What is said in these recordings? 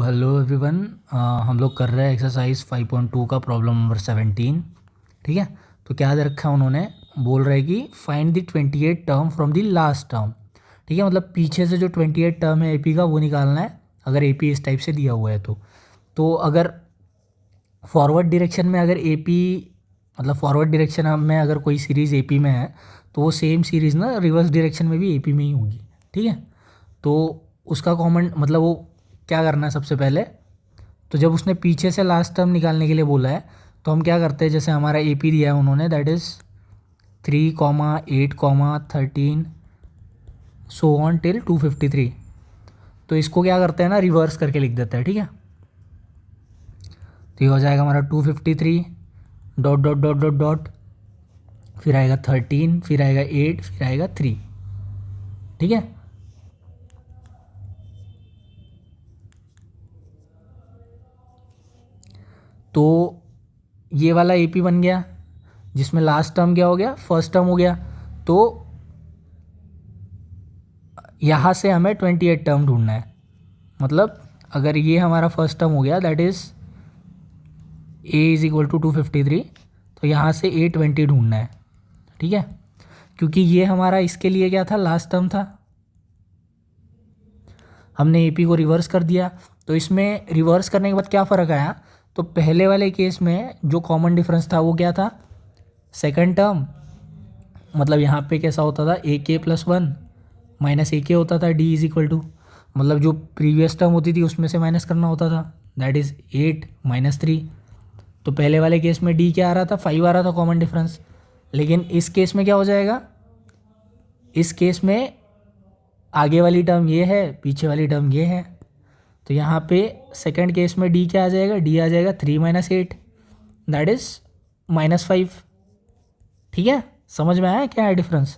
Hello everyone, हम लोग कर रहे हैं एक्सरसाइज 5.2 का प्रॉब्लम नंबर 17। ठीक है, तो क्या दे रखा है उन्होंने, बोल रहे कि find the 28 term from the last term. ठीक है, मतलब पीछे से जो 28 टर्म है एपी का वो निकालना है, अगर एपी इस टाइप से दिया हुआ है तो अगर फॉरवर्ड डायरेक्शन में अगर एपी मतलब फॉरवर्ड डायरेक्शन में अगर कोई सीरीज़ एपी में है तो वो सेम सीरीज़ ना रिवर्स डायरेक्शन में भी एपी में ही होगी। ठीक है, तो उसका कॉमन मतलब वो क्या करना है सबसे पहले, तो जब उसने पीछे से लास्ट टर्म निकालने के लिए बोला है तो हम क्या करते हैं, जैसे हमारा एपी दिया है उन्होंने that is 3, 8, 13 so on till 253, तो इसको क्या करते हैं ना रिवर्स करके लिख देते हैं। ठीक है, तो ये हो जाएगा हमारा 253 dot dot dot dot dot, फिर आएगा 13, फिर आएगा 8, फिर आएगा 3। ठीक है, तो ये वाला एपी बन गया जिसमें लास्ट टर्म क्या हो गया, फर्स्ट टर्म हो गया। तो यहाँ से हमें 28 टर्म ढूंढना है, मतलब अगर ये हमारा फर्स्ट टर्म हो गया that is a is equal to 253, तो यहाँ से A20 ढूंढना है। ठीक है, क्योंकि ये हमारा इसके लिए क्या था, लास्ट टर्म था, हमने एपी को रिवर्स कर दिया। तो इसमें रिवर्स करने के बाद क्या फ़र्क आया, तो पहले वाले केस में जो कॉमन डिफरेंस था वो क्या था, सेकंड टर्म, मतलब यहाँ पे कैसा होता था AK+1 माइनस AK होता था, D इज़ इक्वल टू, मतलब जो प्रीवियस टर्म होती थी उसमें से माइनस करना होता था, दैट इज़ 8 - 3। तो पहले वाले केस में D क्या आ रहा था, 5 आ रहा था कॉमन डिफरेंस, लेकिन इस केस में क्या हो जाएगा, इस केस में आगे वाली टर्म ये है, पीछे वाली टर्म ये है, तो यहाँ पे सेकंड केस में D क्या आ जाएगा, D आ जाएगा 3 - 8 दैट इज़ -5। ठीक है, समझ में आया क्या है डिफरेंस।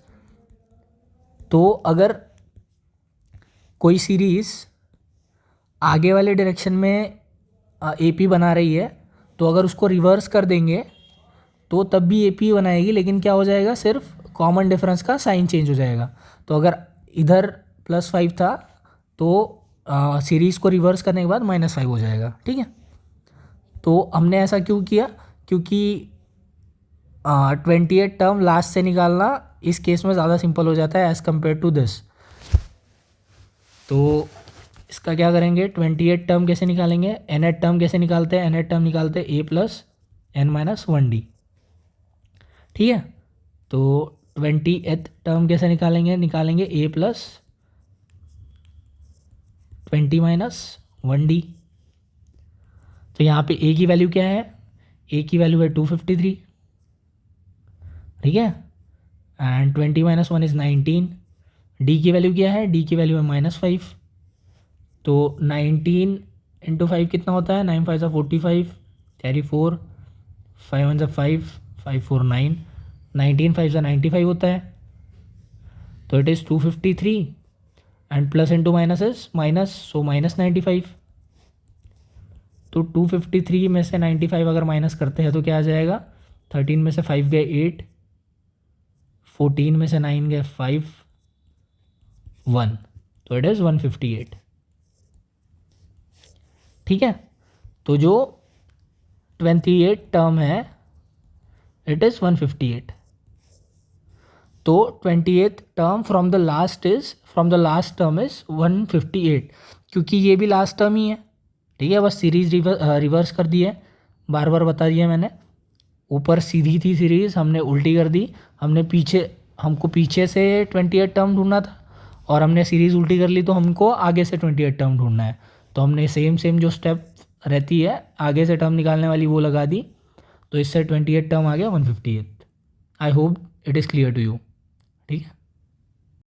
तो अगर कोई सीरीज़ आगे वाले डायरेक्शन में एपी बना रही है तो अगर उसको रिवर्स कर देंगे तो तब भी एपी बनाएगी, लेकिन क्या हो जाएगा, सिर्फ कॉमन डिफरेंस का साइन चेंज हो जाएगा। तो अगर इधर +5 था तो सीरीज़ को रिवर्स करने के बाद -5 हो जाएगा। ठीक है, तो हमने ऐसा क्यों किया, क्योंकि 28 टर्म लास्ट से निकालना इस केस में ज़्यादा सिंपल हो जाता है एज़ कम्पेयर टू दिस। तो इसका क्या करेंगे, 28 टर्म कैसे निकालेंगे, nth टर्म कैसे निकालते हैं, nth टर्म निकालते हैं A+n-1D। ठीक है, तो 20th टर्म कैसे निकालेंगे, A+20-1D। तो यहाँ पे A की वैल्यू क्या है, A की वैल्यू है 253। ठीक है, एंड 20 - 1 इज़ 19। D की वैल्यू क्या है, D की वैल्यू है -5। तो 19 × 5 कितना होता है, 9 × 5 = 45, कैरी 4, 5 × 1 = 5, 5 × 4 = 9, 19 × 5 = 95 होता है। तो it is 253 and plus into minus is minus, so -95। तो 253 में से 95 अगर माइनस करते हैं तो क्या आ जाएगा, 13 में से 5 गए 8, 14 में से 9 गए 5, 1, तो इट इज़ 158। ठीक है, तो जो 28 टर्म है इट इज़ 158। तो 28th term from the last term is 158, क्योंकि ये भी लास्ट टर्म ही है। ठीक है, बस सीरीज़ रिवर्स कर दी है, बार बार बता दिया मैंने। ऊपर सीधी थी सीरीज़, हमने उल्टी कर दी, हमको पीछे से 28 टर्म ढूंढना था और हमने सीरीज़ उल्टी कर ली, तो हमको आगे से 28 टर्म ढूंढना है। तो हमने सेम जो स्टेप रहती है आगे से टर्म निकालने वाली वो लगा दी, तो इससे 28 टर्म आ गया 158। I hope it is clear to you. ठीक है।